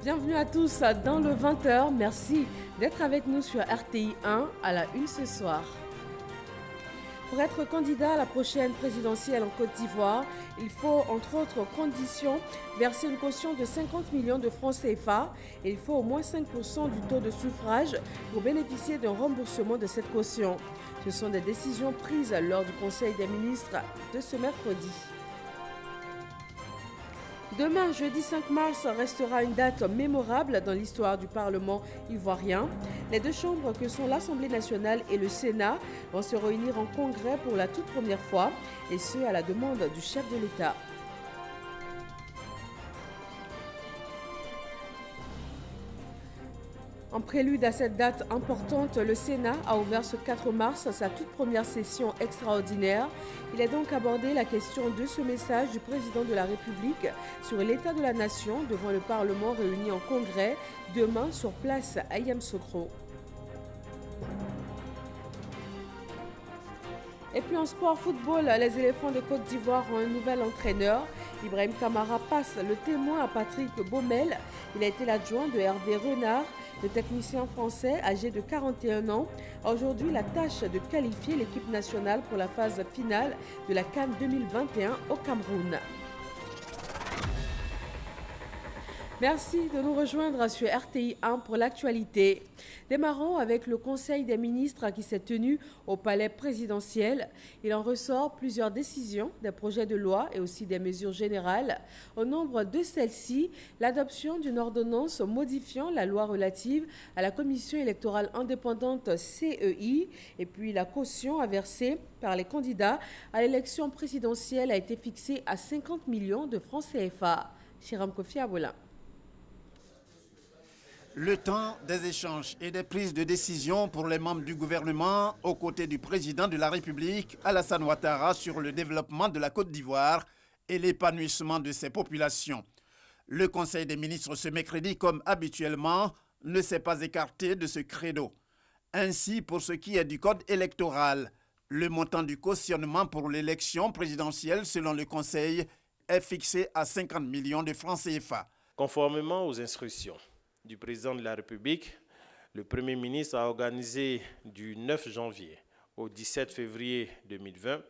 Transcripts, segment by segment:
Bienvenue à tous dans le 20h. Merci d'être avec nous sur RTI 1 à la une ce soir. Pour être candidat à la prochaine présidentielle en Côte d'Ivoire, il faut, entre autres conditions, verser une caution de 50 millions de francs CFA et il faut au moins 5% du taux de suffrage pour bénéficier d'un remboursement de cette caution. Ce sont des décisions prises lors du Conseil des ministres de ce mercredi. Demain, jeudi 5 mars, restera une date mémorable dans l'histoire du Parlement ivoirien. Les deux chambres que sont l'Assemblée nationale et le Sénat vont se réunir en congrès pour la toute première fois, et ce à la demande du chef de l'État. En prélude à cette date importante, le Sénat a ouvert ce 4 mars sa toute première session extraordinaire. Il a donc abordé la question de ce message du président de la République sur l'état de la nation devant le Parlement réuni en congrès demain sur place à Yamoussoukro. Et puis en sport football, les éléphants de Côte d'Ivoire ont un nouvel entraîneur. Ibrahim Kamara passe le témoin à Patrick Baumel. Il a été l'adjoint de Hervé Renard. Le technicien français, âgé de 41 ans, a aujourd'hui la tâche de qualifier l'équipe nationale pour la phase finale de la CAN 2021 au Cameroun. Merci de nous rejoindre sur RTI 1 pour l'actualité. Démarrons avec le Conseil des ministres qui s'est tenu au palais présidentiel. Il en ressort plusieurs décisions, des projets de loi et aussi des mesures générales. Au nombre de celles-ci, l'adoption d'une ordonnance modifiant la loi relative à la Commission électorale indépendante CEI et puis la caution à verser par les candidats à l'élection présidentielle a été fixée à 50 millions de francs CFA. Chiram Kofi Abola. Le temps des échanges et des prises de décision pour les membres du gouvernement aux côtés du président de la République, Alassane Ouattara, sur le développement de la Côte d'Ivoire et l'épanouissement de ses populations. Le Conseil des ministres ce mercredi, comme habituellement, ne s'est pas écarté de ce credo. Ainsi, pour ce qui est du code électoral, le montant du cautionnement pour l'élection présidentielle, selon le Conseil, est fixé à 50 millions de francs CFA. Conformément aux instructions du président de la République, le Premier ministre a organisé du 9 janvier au 17 février 2020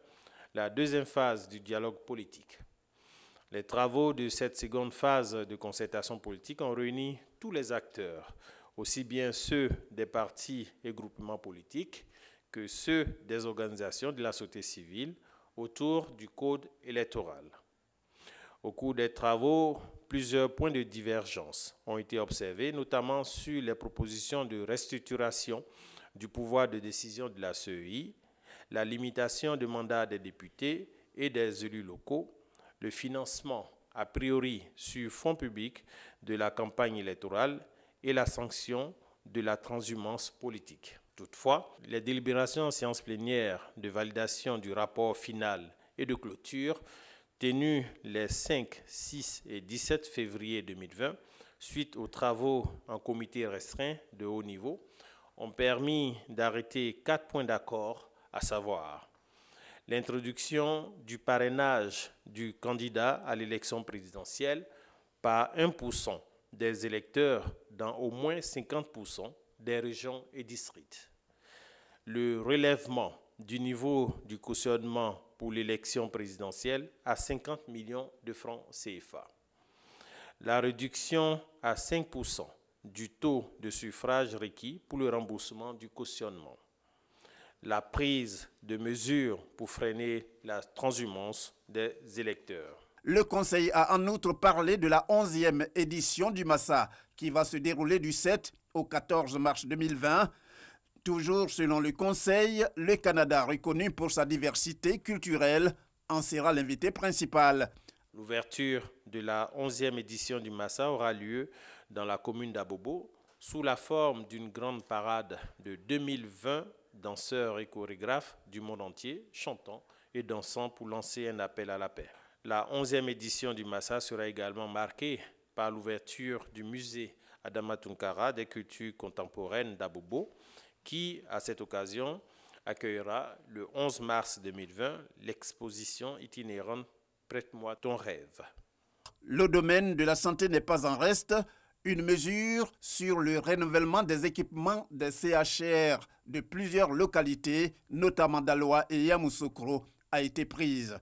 la deuxième phase du dialogue politique. Les travaux de cette seconde phase de concertation politique ont réuni tous les acteurs, aussi bien ceux des partis et groupements politiques que ceux des organisations de la société civile autour du code électoral. Au cours des travaux, plusieurs points de divergence ont été observés, notamment sur les propositions de restructuration du pouvoir de décision de la CEI, la limitation du mandat des députés et des élus locaux, le financement a priori sur fonds publics de la campagne électorale et la sanction de la transhumance politique. Toutefois, les délibérations en séance plénière de validation du rapport final et de clôture tenu les 5, 6 et 17 février 2020, suite aux travaux en comité restreint de haut niveau, ont permis d'arrêter 4 points d'accord, à savoir l'introduction du parrainage du candidat à l'élection présidentielle par 1% des électeurs dans au moins 50% des régions et districts, le relèvement du niveau du cautionnement pour l'élection présidentielle à 50 millions de francs CFA. La réduction à 5% du taux de suffrage requis pour le remboursement du cautionnement. La prise de mesures pour freiner la transhumance des électeurs. Le Conseil a en outre parlé de la 11e édition du Massa qui va se dérouler du 7 au 14 mars 2020. Toujours selon le Conseil, le Canada, reconnu pour sa diversité culturelle, en sera l'invité principal. L'ouverture de la 11e édition du Massa aura lieu dans la commune d'Abobo sous la forme d'une grande parade de 2020 danseurs et chorégraphes du monde entier chantant et dansant pour lancer un appel à la paix. La 11e édition du Massa sera également marquée par l'ouverture du musée Adama Tunkara des cultures contemporaines d'Abobo, qui, à cette occasion, accueillera le 11 mars 2020 l'exposition itinérante « Prête-moi ton rêve ». Le domaine de la santé n'est pas en reste. Une mesure sur le renouvellement des équipements des CHR de plusieurs localités, notamment Daloa et Yamoussoukro, a été prise.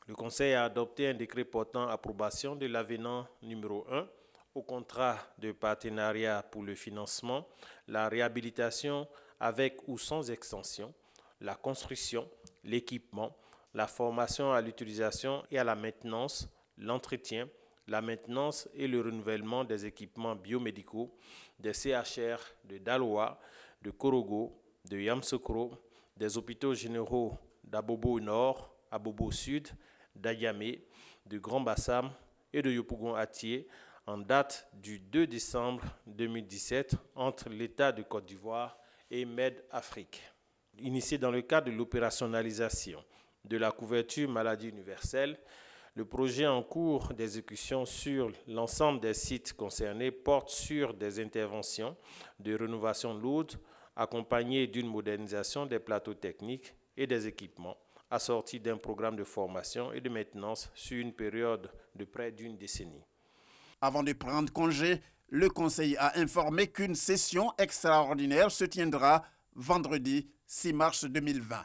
Le Conseil a adopté un décret portant approbation de l'avenant numéro 1 au contrat de partenariat pour le financement, la réhabilitation avec ou sans extension, la construction, l'équipement, la formation à l'utilisation et à la maintenance, l'entretien, la maintenance et le renouvellement des équipements biomédicaux des CHR de Daloa, de Korogo, de Yamoussoukro, des hôpitaux généraux d'Abobo Nord, Abobo Sud, d'Ayamé, de Grand Bassam et de Yopougon-Atié en date du 2 décembre 2017 entre l'État de Côte d'Ivoire et Med-Afrique. Initié dans le cadre de l'opérationnalisation de la couverture maladie universelle, le projet en cours d'exécution sur l'ensemble des sites concernés porte sur des interventions de rénovation lourde accompagnées d'une modernisation des plateaux techniques et des équipements, assortis d'un programme de formation et de maintenance sur une période de près d'une décennie. Avant de prendre congé, le Conseil a informé qu'une session extraordinaire se tiendra vendredi 6 mars 2020.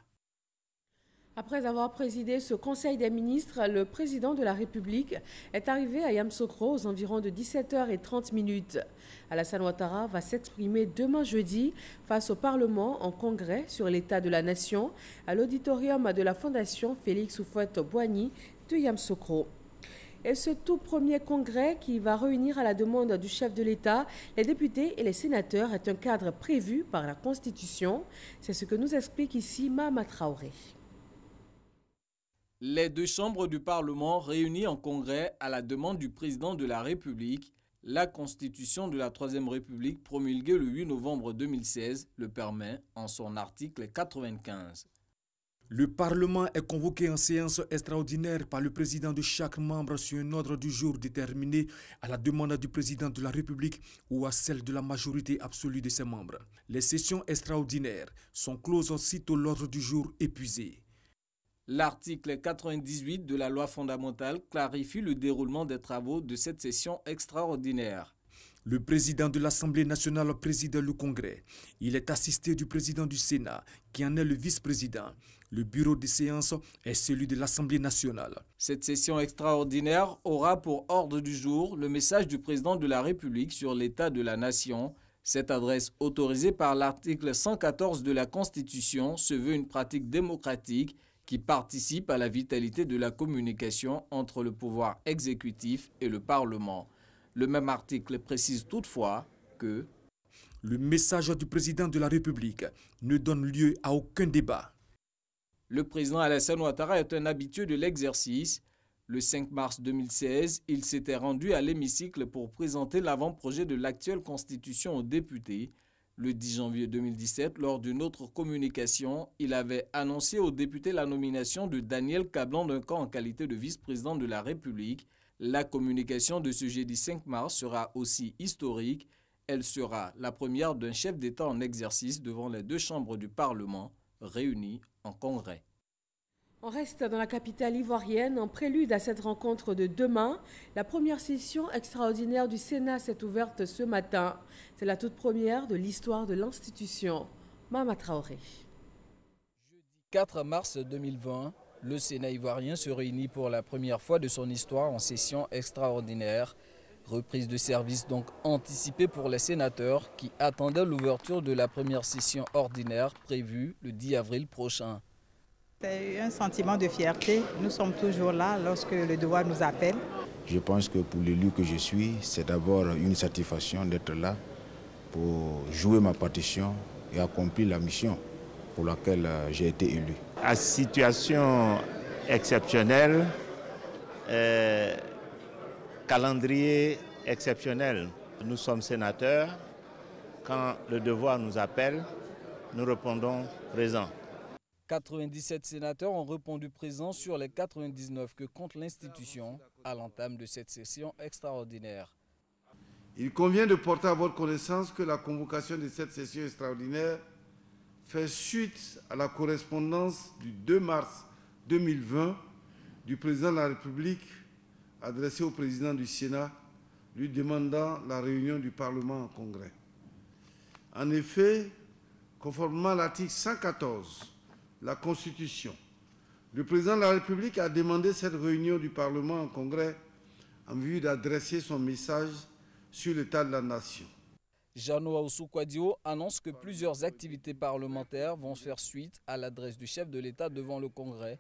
Après avoir présidé ce Conseil des ministres, le président de la République est arrivé à Yamoussoukro aux environs de 17h30. Alassane Ouattara va s'exprimer demain jeudi face au Parlement en congrès sur l'état de la nation à l'auditorium de la Fondation Félix Houphouët-Boigny de Yamoussoukro. Et ce tout premier congrès qui va réunir à la demande du chef de l'État les députés et les sénateurs est un cadre prévu par la Constitution. C'est ce que nous explique ici Mahama Traoré. Les deux chambres du Parlement réunies en congrès à la demande du président de la République, la Constitution de la Troisième République promulguée le 8 novembre 2016 le permet en son article 95. Le Parlement est convoqué en séance extraordinaire par le président de chaque membre sur un ordre du jour déterminé à la demande du président de la République ou à celle de la majorité absolue de ses membres. Les sessions extraordinaires sont closes aussitôt l'ordre du jour épuisé. L'article 98 de la loi fondamentale clarifie le déroulement des travaux de cette session extraordinaire. Le président de l'Assemblée nationale préside le Congrès. Il est assisté du président du Sénat, qui en est le vice-président. Le bureau de séance est celui de l'Assemblée nationale. Cette session extraordinaire aura pour ordre du jour le message du président de la République sur l'état de la nation. Cette adresse autorisée par l'article 114 de la Constitution se veut une pratique démocratique qui participe à la vitalité de la communication entre le pouvoir exécutif et le Parlement. Le même article précise toutefois que le message du président de la République ne donne lieu à aucun débat. Le président Alassane Ouattara est un habitué de l'exercice. Le 5 mars 2016, il s'était rendu à l'hémicycle pour présenter l'avant-projet de l'actuelle Constitution aux députés. Le 10 janvier 2017, lors d'une autre communication, il avait annoncé aux députés la nomination de Daniel Kablan-Duncan en qualité de vice-président de la République. La communication de ce jeudi 5 mars sera aussi historique. Elle sera la première d'un chef d'État en exercice devant les deux chambres du Parlement réunies en congrès. On reste dans la capitale ivoirienne en prélude à cette rencontre de demain. La première session extraordinaire du Sénat s'est ouverte ce matin. C'est la toute première de l'histoire de l'institution. Mahama Traoré. Jeudi 4 mars 2020, le Sénat ivoirien se réunit pour la première fois de son histoire en session extraordinaire. Reprise de service donc anticipée pour les sénateurs qui attendaient l'ouverture de la première session ordinaire prévue le 10 avril prochain. C'est un sentiment de fierté. Nous sommes toujours là lorsque le devoir nous appelle. Je pense que pour l'élu que je suis, c'est d'abord une satisfaction d'être là pour jouer ma partition et accomplir la mission pour laquelle j'ai été élu. À situation exceptionnelle, calendrier exceptionnel. Nous sommes sénateurs. Quand le devoir nous appelle, nous répondons présent. 97 sénateurs ont répondu présent sur les 99 que compte l'institution à l'entame de cette session extraordinaire. Il convient de porter à votre connaissance que la convocation de cette session extraordinaire fait suite à la correspondance du 2 mars 2020 du président de la République adressée au président du Sénat lui demandant la réunion du Parlement en congrès. En effet, conformément à l'article 114 de la Constitution, le président de la République a demandé cette réunion du Parlement en congrès en vue d'adresser son message sur l'état de la nation. Jeannot Ahoussou-Kouadio annonce que plusieurs activités parlementaires vont faire suite à l'adresse du chef de l'État devant le Congrès.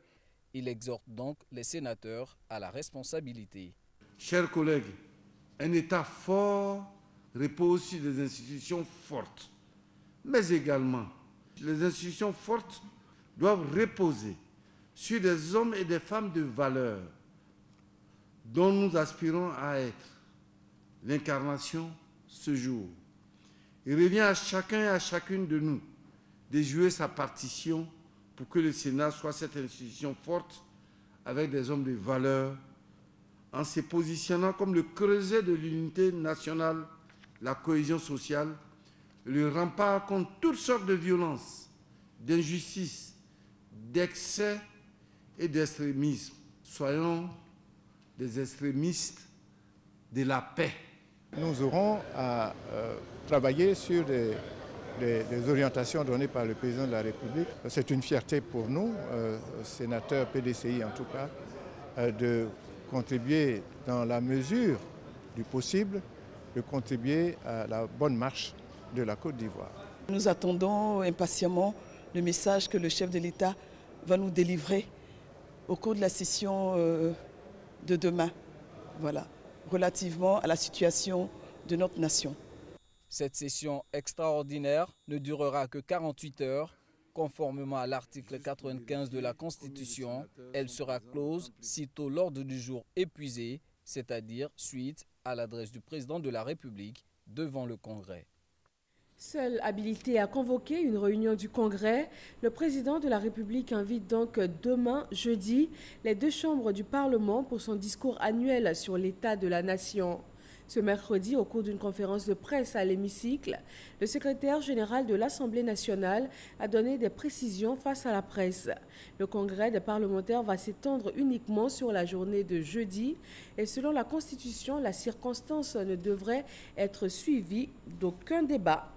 Il exhorte donc les sénateurs à la responsabilité. Chers collègues, un État fort repose sur des institutions fortes. Mais également, les institutions fortes doivent reposer sur des hommes et des femmes de valeur dont nous aspirons à être l'incarnation ce jour. Il revient à chacun et à chacune de nous de jouer sa partition pour que le Sénat soit cette institution forte avec des hommes de valeur, en se positionnant comme le creuset de l'unité nationale, la cohésion sociale, le rempart contre toutes sortes de violences, d'injustices, d'excès et d'extrémisme. Soyons des extrémistes de la paix. Nous aurons à travailler sur des orientations données par le président de la République. C'est une fierté pour nous, sénateurs PDCI en tout cas, de contribuer dans la mesure du possible, de contribuer à la bonne marche de la Côte d'Ivoire. Nous attendons impatiemment le message que le chef de l'État va nous délivrer au cours de la session de demain, voilà, relativement à la situation de notre nation. Cette session extraordinaire ne durera que 48 heures. Conformément à l'article 95 de la Constitution, elle sera close sitôt l'ordre du jour épuisé, c'est-à-dire suite à l'adresse du président de la République devant le Congrès. Seule habilité à convoquer une réunion du Congrès, le président de la République invite donc demain, jeudi, les deux chambres du Parlement pour son discours annuel sur l'état de la nation. Ce mercredi, au cours d'une conférence de presse à l'hémicycle, le secrétaire général de l'Assemblée nationale a donné des précisions face à la presse. Le congrès des parlementaires va s'étendre uniquement sur la journée de jeudi et selon la Constitution, la circonstance ne devrait être suivie d'aucun débat.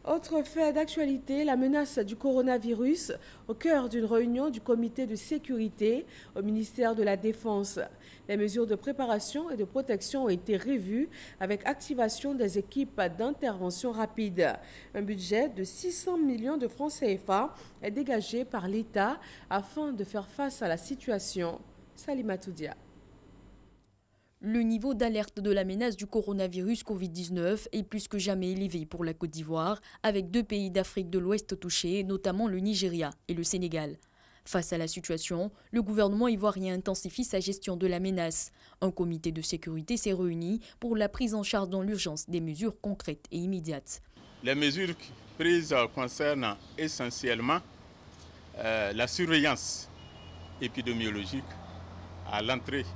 Autre fait d'actualité, la menace du coronavirus au cœur d'une réunion du comité de sécurité au ministère de la Défense. Les mesures de préparation et de protection ont été revues avec activation des équipes d'intervention rapide. Un budget de 600 millions de francs CFA est dégagé par l'État afin de faire face à la situation. Salima Toudia. Le niveau d'alerte de la menace du coronavirus Covid-19 est plus que jamais élevé pour la Côte d'Ivoire, avec 2 pays d'Afrique de l'Ouest touchés, notamment le Nigeria et le Sénégal. Face à la situation, le gouvernement ivoirien intensifie sa gestion de la menace. Un comité de sécurité s'est réuni pour la prise en charge dans l'urgence des mesures concrètes et immédiates. Les mesures prises concernent essentiellement la surveillance épidémiologique à l'entrée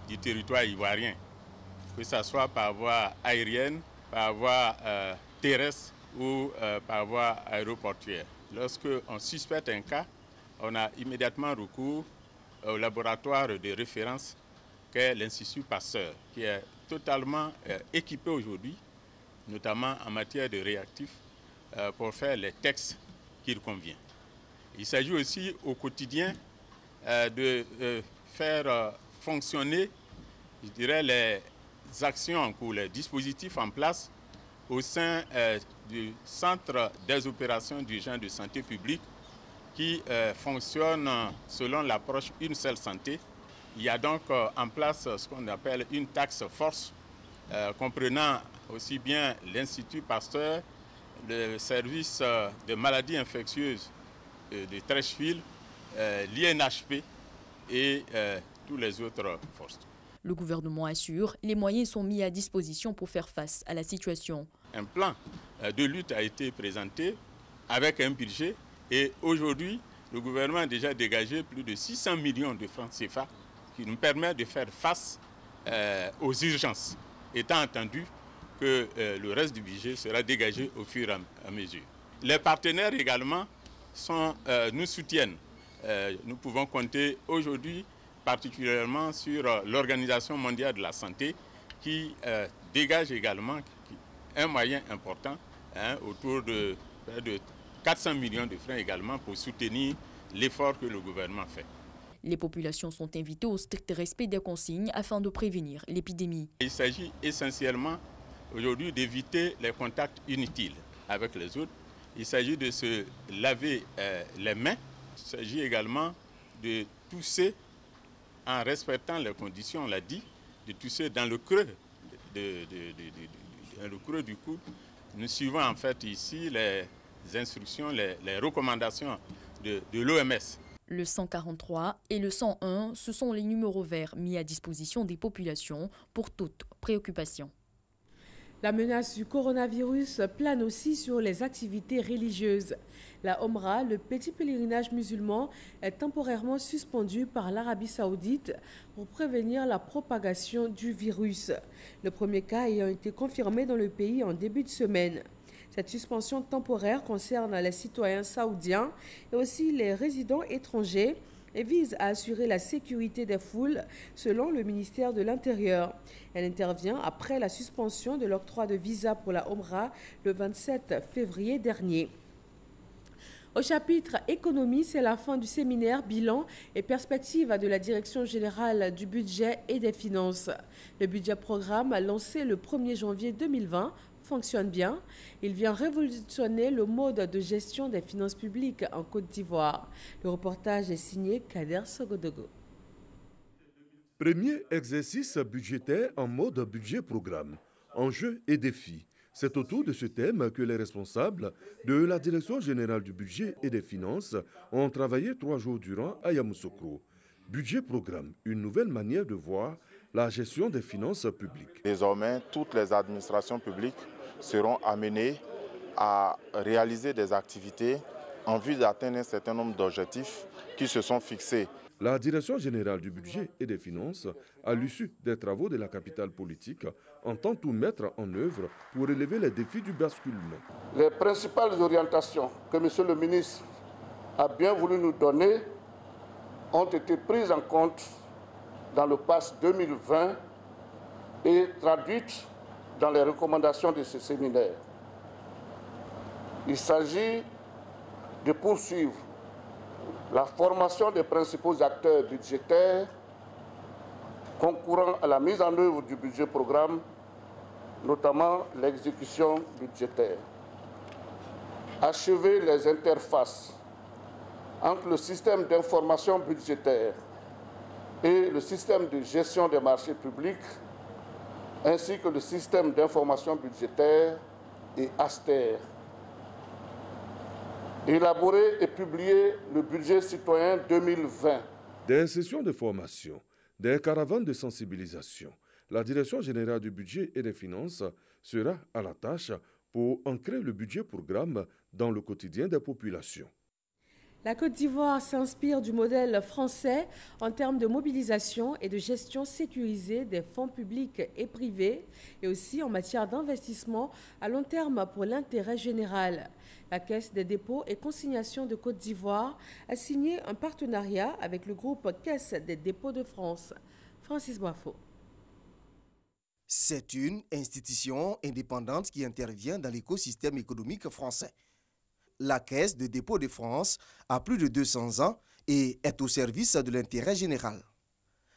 du territoire ivoirien, que ce soit par voie aérienne, par voie terrestre ou par voie aéroportuaire. Lorsqu'on suspecte un cas, on a immédiatement recours au laboratoire de référence qu'est l'Institut Pasteur, qui est totalement équipé aujourd'hui, notamment en matière de réactifs, pour faire les tests qu'il convient. Il s'agit aussi au quotidien de faire fonctionner, je dirais, les actions en cours, les dispositifs en place au sein du Centre des opérations d'urgence de santé publique qui fonctionne selon l'approche Une seule santé. Il y a donc en place ce qu'on appelle une task force comprenant aussi bien l'Institut Pasteur, le service de maladies infectieuses de Treichville, l'INHP et toutes les autres forces. Le gouvernement assure, les moyens sont mis à disposition pour faire face à la situation. Un plan de lutte a été présenté avec un budget et aujourd'hui, le gouvernement a déjà dégagé plus de 600 millions de francs CFA qui nous permet de faire face aux urgences, étant entendu que le reste du budget sera dégagé au fur et à mesure. Les partenaires également nous soutiennent. Nous pouvons compter aujourd'hui particulièrement sur l'Organisation mondiale de la santé qui dégage également un moyen important, autour de 400 millions de francs également pour soutenir l'effort que le gouvernement fait. Les populations sont invitées au strict respect des consignes afin de prévenir l'épidémie. Il s'agit essentiellement aujourd'hui d'éviter les contacts inutiles avec les autres. Il s'agit de se laver les mains. Il s'agit également de tousser en respectant les conditions, on l'a dit, de tousser dans le creux, dans le creux du coude. Nous suivons en fait ici les instructions, les recommandations de l'OMS. Le 143 et le 101, ce sont les numéros verts mis à disposition des populations pour toute préoccupation. La menace du coronavirus plane aussi sur les activités religieuses. La Omra, le petit pèlerinage musulman, est temporairement suspendu par l'Arabie Saoudite pour prévenir la propagation du virus. Le premier cas ayant été confirmé dans le pays en début de semaine. Cette suspension temporaire concerne les citoyens saoudiens et aussi les résidents étrangers et vise à assurer la sécurité des foules selon le ministère de l'Intérieur. Elle intervient après la suspension de l'octroi de visa pour la Omra le 27 février dernier. Au chapitre économie, c'est la fin du séminaire bilan et perspectives de la Direction générale du budget et des finances. Le budget programme lancé le 1er janvier 2020 fonctionne bien. Il vient révolutionner le mode de gestion des finances publiques en Côte d'Ivoire. Le reportage est signé Kader Sogodogo. Premier exercice budgétaire en mode budget-programme. Enjeux et défis. C'est autour de ce thème que les responsables de la Direction générale du budget et des finances ont travaillé 3 jours durant à Yamoussoukro. Budget-programme, une nouvelle manière de voir la gestion des finances publiques. Désormais, toutes les administrations publiques seront amenées à réaliser des activités en vue d'atteindre un certain nombre d'objectifs qui se sont fixés. La Direction générale du budget et des finances, à l'issue des travaux de la capitale politique, entend tout mettre en œuvre pour relever les défis du basculement. Les principales orientations que M. le ministre a bien voulu nous donner ont été prises en compte dans le PASS 2020 et traduites dans les recommandations de ce séminaire. Il s'agit de poursuivre la formation des principaux acteurs budgétaires concourant à la mise en œuvre du budget-programme, notamment l'exécution budgétaire. Achever les interfaces entre le système d'information budgétaire et le système de gestion des marchés publics, ainsi que le système d'information budgétaire et ASTER. Élaborer et publier le budget citoyen 2020. Des sessions de formation, des caravanes de sensibilisation. La Direction générale du budget et des finances sera à la tâche pour ancrer le budget-programme dans le quotidien des populations. La Côte d'Ivoire s'inspire du modèle français en termes de mobilisation et de gestion sécurisée des fonds publics et privés et aussi en matière d'investissement à long terme pour l'intérêt général. La Caisse des dépôts et consignations de Côte d'Ivoire a signé un partenariat avec le groupe Caisse des dépôts de France. Francis Boifo. C'est une institution indépendante qui intervient dans l'écosystème économique français. La Caisse de dépôt de France a plus de 200 ans et est au service de l'intérêt général.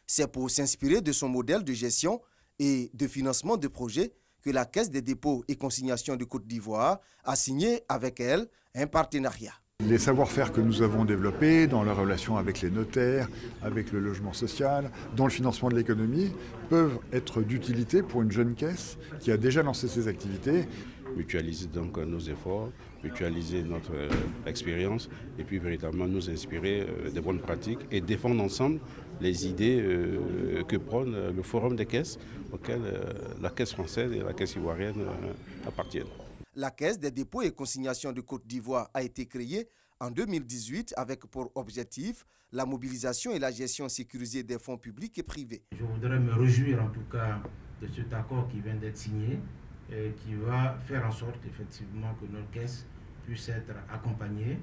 C'est pour s'inspirer de son modèle de gestion et de financement de projets que la Caisse des dépôts et consignations de Côte d'Ivoire a signé avec elle un partenariat. Les savoir-faire que nous avons développés dans la relation avec les notaires, avec le logement social, dans le financement de l'économie, peuvent être d'utilité pour une jeune caisse qui a déjà lancé ses activités. Mutualiser donc nos efforts, mutualiser notre expérience et puis véritablement nous inspirer des bonnes pratiques et défendre ensemble les idées que prône le Forum des caisses auquel la Caisse française et la Caisse ivoirienne appartiennent. La Caisse des dépôts et consignations de Côte d'Ivoire a été créée en 2018 avec pour objectif la mobilisation et la gestion sécurisée des fonds publics et privés. Je voudrais me réjouir en tout cas de cet accord qui vient d'être signé et qui va faire en sorte effectivement que notre caisse puisse être accompagnée,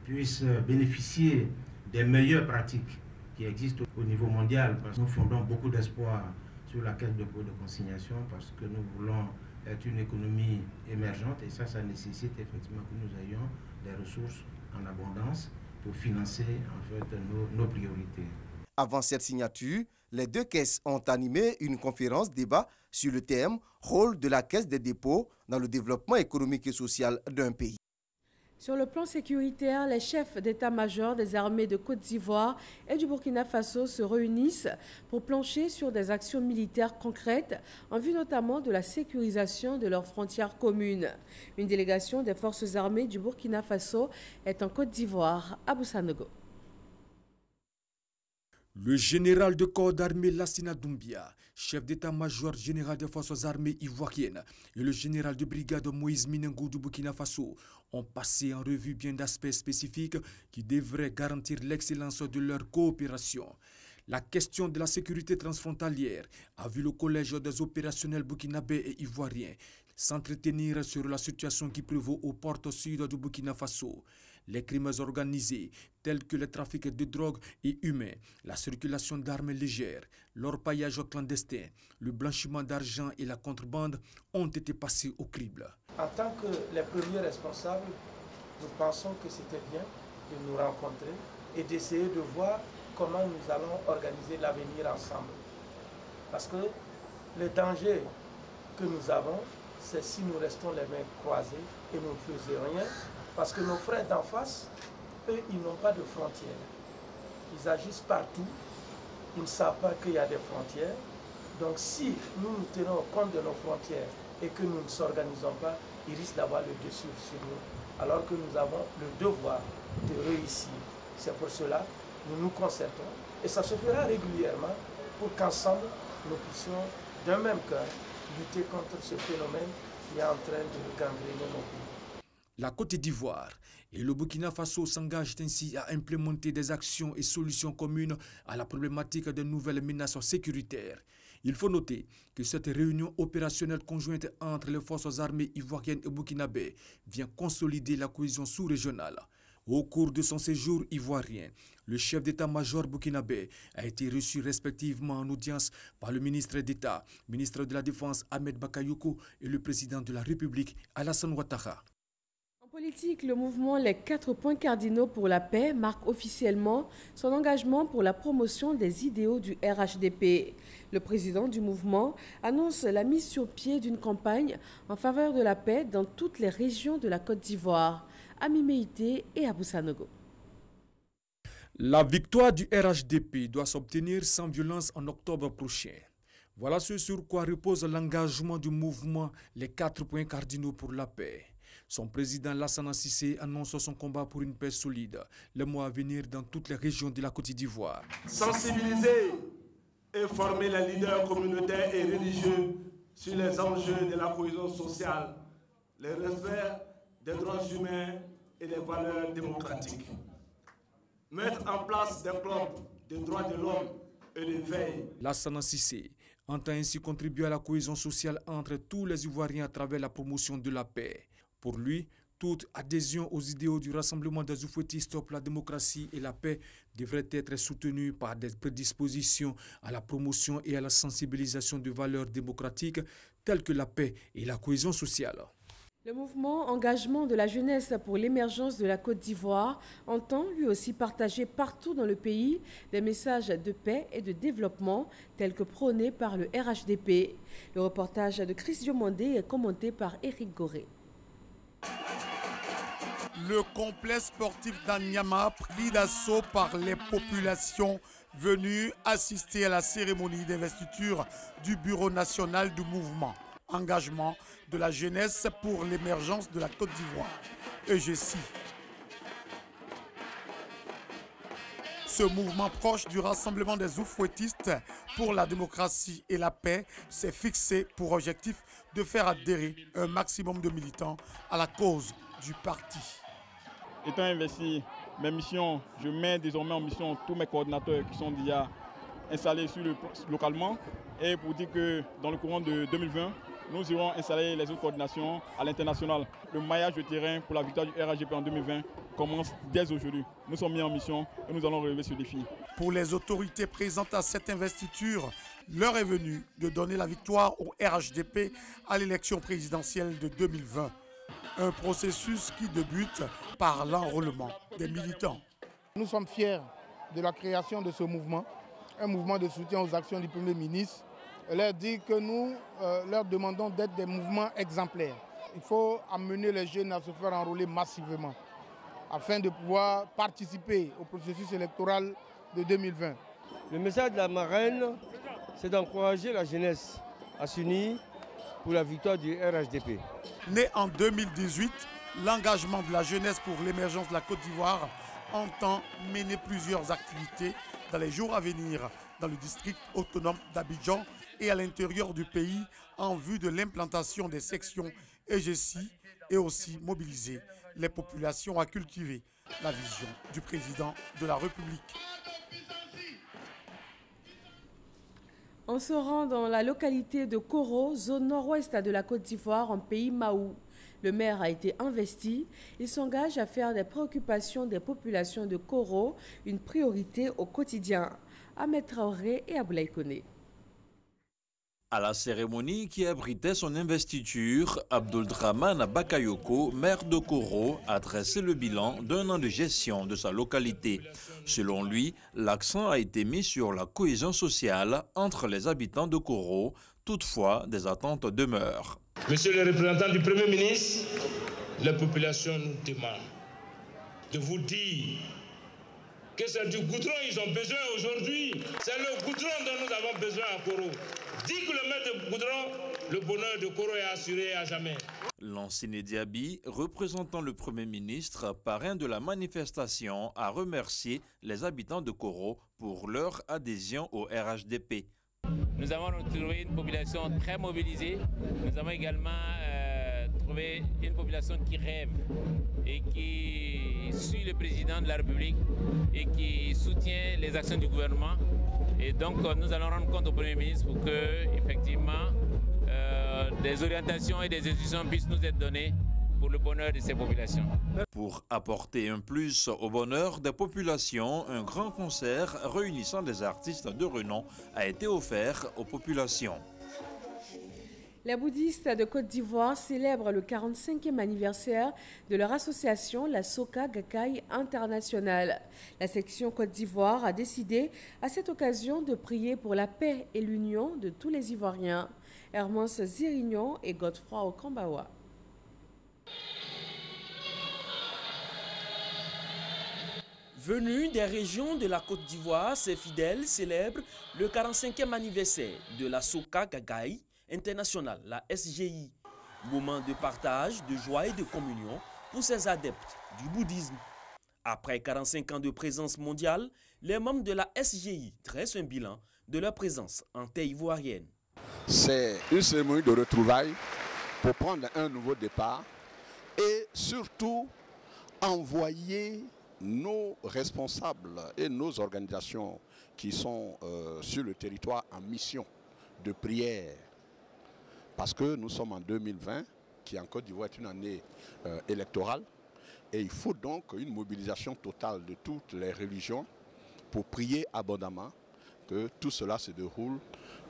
puisse bénéficier des meilleures pratiques qui existent au niveau mondial, parce que nous fondons beaucoup d'espoir sur la caisse de dépôt de consignation parce que nous voulons être une économie émergente et ça nécessite effectivement que nous ayons des ressources en abondance pour financer en fait nos priorités. Avant cette signature, les deux caisses ont animé une conférence débat sur le thème « Rôle de la Caisse des dépôts dans le développement économique et social d'un pays ». Sur le plan sécuritaire, les chefs d'état-major des armées de Côte d'Ivoire et du Burkina Faso se réunissent pour plancher sur des actions militaires concrètes en vue notamment de la sécurisation de leurs frontières communes. Une délégation des forces armées du Burkina Faso est en Côte d'Ivoire, à Boussanogo. Le général de corps d'armée Lassina Doumbia, chef d'état-major général des forces armées ivoiriennes, et le général de brigade Moïse Minengou du Burkina Faso ont passé en revue bien d'aspects spécifiques qui devraient garantir l'excellence de leur coopération. La question de la sécurité transfrontalière a vu le collège des opérationnels burkinabés et ivoiriens s'entretenir sur la situation qui prévaut aux portes sud du Burkina Faso. Les crimes organisés, tels que le trafic de drogue et humains, la circulation d'armes légères, l'orpaillage clandestin, le blanchiment d'argent et la contrebande ont été passés au crible. En tant que les premiers responsables, nous pensons que c'était bien de nous rencontrer et d'essayer de voir comment nous allons organiser l'avenir ensemble. Parce que le danger que nous avons, c'est si nous restons les mains croisées et nous ne faisons rien. Parce que nos frères d'en face, eux, ils n'ont pas de frontières. Ils agissent partout. Ils ne savent pas qu'il y a des frontières. Donc si nous nous tenons compte de nos frontières et que nous ne s'organisons pas, ils risquent d'avoir le dessus sur nous. Alors que nous avons le devoir de réussir. C'est pour cela que nous nous concertons. Et ça se fera régulièrement pour qu'ensemble, nous puissions d'un même cœur lutter contre ce phénomène qui est en train de gangréner nos pays. La Côte d'Ivoire et le Burkina Faso s'engagent ainsi à implémenter des actions et solutions communes à la problématique de nouvelles menaces sécuritaires. Il faut noter que cette réunion opérationnelle conjointe entre les forces armées ivoiriennes et burkinabées vient consolider la cohésion sous-régionale. Au cours de son séjour ivoirien, le chef d'état-major burkinabé a été reçu respectivement en audience par le ministre d'État, ministre de la Défense Ahmed Bakayoko et le président de la République Alassane Ouattara. En politique, le mouvement Les 4 points cardinaux pour la paix marque officiellement son engagement pour la promotion des idéaux du RHDP. Le président du mouvement annonce la mise sur pied d'une campagne en faveur de la paix dans toutes les régions de la Côte d'Ivoire, à Miméité et à Boussanogo. La victoire du RHDP doit s'obtenir sans violence en octobre prochain. Voilà ce sur quoi repose l'engagement du mouvement Les 4 points cardinaux pour la paix. Son président Lassana Cissé annonce son combat pour une paix solide le mois à venir dans toutes les régions de la Côte d'Ivoire. Sensibiliser et former les leaders communautaires et religieux sur les enjeux de la cohésion sociale, le respect des droits humains et des valeurs démocratiques. Mettre en place des clubs de droits de l'homme et de veille. Lassana Cissé entend ainsi contribuer à la cohésion sociale entre tous les Ivoiriens à travers la promotion de la paix. Pour lui, toute adhésion aux idéaux du Rassemblement des oufouettistes pour la démocratie et la paix devrait être soutenue par des prédispositions à la promotion et à la sensibilisation de valeurs démocratiques telles que la paix et la cohésion sociale. Le mouvement Engagement de la jeunesse pour l'émergence de la Côte d'Ivoire entend lui aussi partager partout dans le pays des messages de paix et de développement tels que prônés par le RHDP. Le reportage de Chris Diomandé est commenté par Éric Goré. Le complexe sportif d'Anyama pris d'assaut par les populations venues assister à la cérémonie d'investiture du Bureau national du mouvement Engagement de la jeunesse pour l'émergence de la Côte d'Ivoire. Et je cite. Ce mouvement proche du Rassemblement des oufouettistes pour la démocratie et la paix s'est fixé pour objectif de faire adhérer un maximum de militants à la cause du parti. Étant investi, mes missions, je mets désormais en mission tous mes coordinateurs qui sont déjà installés localement. Et pour dire que dans le courant de 2020, nous irons installer les autres coordinations à l'international. Le maillage de terrain pour la victoire du RHDP en 2020 commence dès aujourd'hui. Nous sommes mis en mission et nous allons relever ce défi. Pour les autorités présentes à cette investiture, l'heure est venue de donner la victoire au RHDP à l'élection présidentielle de 2020. Un processus qui débute par l'enrôlement des militants. Nous sommes fiers de la création de ce mouvement, un mouvement de soutien aux actions du Premier ministre. Elle leur dit que nous leur demandons d'être des mouvements exemplaires. Il faut amener les jeunes à se faire enrôler massivement afin de pouvoir participer au processus électoral de 2020. Le message de la marraine, c'est d'encourager la jeunesse à s'unir pour la victoire du RHDP. Né en 2018, l'engagement de la jeunesse pour l'émergence de la Côte d'Ivoire entend mener plusieurs activités dans les jours à venir dans le district autonome d'Abidjan et à l'intérieur du pays en vue de l'implantation des sections EGCI et aussi mobiliser les populations à cultiver la vision du président de la République. On se rend dans la localité de Koro, zone nord-ouest de la Côte d'Ivoire, en pays Mahou. Le maire a été investi. Il s'engage à faire des préoccupations des populations de Koro une priorité au quotidien. Ahmed Traoré et Aboulaye Koné. À la cérémonie qui abritait son investiture, Abduldraman Bakayoko, maire de Koro, a dressé le bilan d'un an de gestion de sa localité. Selon lui, l'accent a été mis sur la cohésion sociale entre les habitants de Koro. Toutefois, des attentes demeurent. Monsieur le représentant du Premier ministre, la population nous demande de vous dire que c'est du goudron qu'ils ont besoin aujourd'hui. C'est le goudron dont nous avons besoin à Koro. 10 km de goudron, le bonheur de Koro est assuré à jamais. Lansine Diaby, représentant le Premier ministre, parrain de la manifestation, a remercié les habitants de Koro pour leur adhésion au RHDP. Nous avons retrouvé une population très mobilisée. Nous avons également trouvé une population qui rêve et qui suit le président de la République et qui soutient les actions du gouvernement. Et donc nous allons rendre compte au Premier ministre pour que, effectivement, des orientations et des institutions puissent nous être données pour le bonheur de ces populations. Pour apporter un plus au bonheur des populations, un grand concert réunissant des artistes de renom a été offert aux populations. Les bouddhistes de Côte d'Ivoire célèbrent le 45e anniversaire de leur association, la Soka Gakkai International. La section Côte d'Ivoire a décidé à cette occasion de prier pour la paix et l'union de tous les Ivoiriens. Hermance Zirignon et Godefroy Okambawa. Venus des régions de la Côte d'Ivoire, ces fidèles célèbrent le 45e anniversaire de la Soka Gakkai International, la SGI. Moment de partage, de joie et de communion pour ces adeptes du bouddhisme. Après 45 ans de présence mondiale, les membres de la SGI dressent un bilan de leur présence en terre ivoirienne. C'est une cérémonie de retrouvailles pour prendre un nouveau départ et surtout envoyer nos responsables et nos organisations qui sont sur le territoire en mission de prière. Parce que nous sommes en 2020, qui en Côte d'Ivoire est une année électorale, et il faut donc une mobilisation totale de toutes les religions pour prier abondamment que tout cela se déroule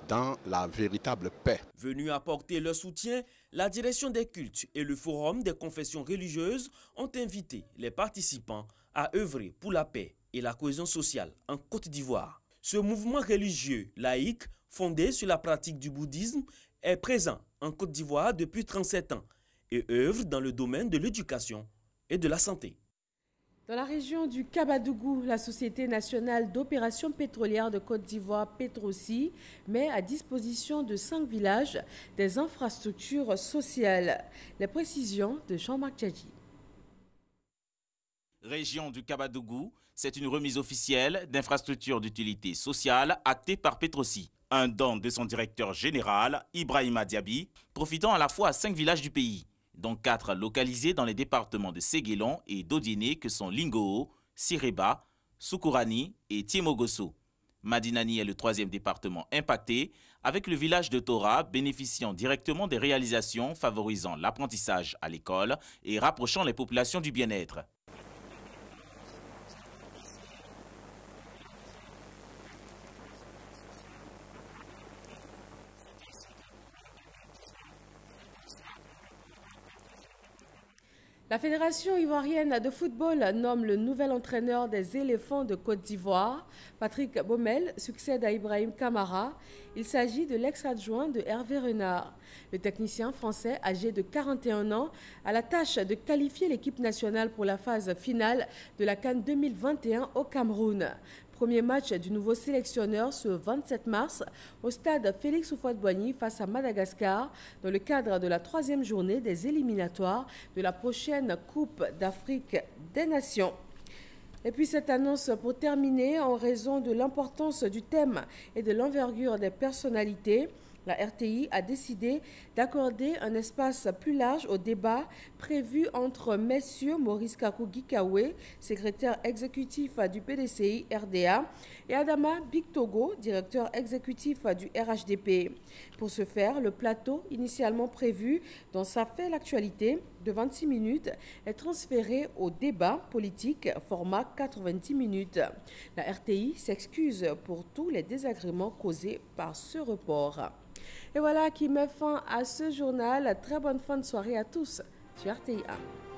dans la véritable paix. Venus apporter leur soutien, la direction des cultes et le forum des confessions religieuses ont invité les participants à œuvrer pour la paix et la cohésion sociale en Côte d'Ivoire. Ce mouvement religieux laïque, fondé sur la pratique du bouddhisme, est présent en Côte d'Ivoire depuis 37 ans et œuvre dans le domaine de l'éducation et de la santé. Dans la région du Kabadougou, la Société nationale d'opération pétrolière de Côte d'Ivoire, Petrosi, met à disposition de 5 villages des infrastructures sociales. Les précisions de Jean-Marc Djadji. Région du Kabadougou, c'est une remise officielle d'infrastructures d'utilité sociale actée par Petrosi. Un don de son directeur général, Ibrahima Diaby, profitant à la fois à 5 villages du pays, dont 4 localisés dans les départements de Séguélon et d'Odiéné que sont Lingoo, Sireba, Soukourani et Tiemogoso. Madinani est le 3e département impacté, avec le village de Tora bénéficiant directement des réalisations favorisant l'apprentissage à l'école et rapprochant les populations du bien-être. La Fédération ivoirienne de football nomme le nouvel entraîneur des éléphants de Côte d'Ivoire. Patrick Baumel succède à Ibrahim Kamara. Il s'agit de l'ex-adjoint de Hervé Renard. Le technicien français, âgé de 41 ans, a la tâche de qualifier l'équipe nationale pour la phase finale de la CAN 2021 au Cameroun. Premier match du nouveau sélectionneur ce 27 mars au stade Félix Houphouët-Boigny face à Madagascar dans le cadre de la 3e journée des éliminatoires de la prochaine Coupe d'Afrique des Nations. Et puis cette annonce pour terminer, en raison de l'importance du thème et de l'envergure des personnalités, la RTI a décidé d'accorder un espace plus large au débat prévu entre messieurs Maurice Kakou-Gikawe, secrétaire exécutif du PDCI RDA, et Adama Bictogo, directeur exécutif du RHDP. Pour ce faire, le plateau initialement prévu dans sa fait l'actualité de 26 minutes est transféré au débat politique format 90 minutes. La RTI s'excuse pour tous les désagréments causés par ce report. Et voilà qui met fin à ce journal. Très bonne fin de soirée à tous sur RTI 1.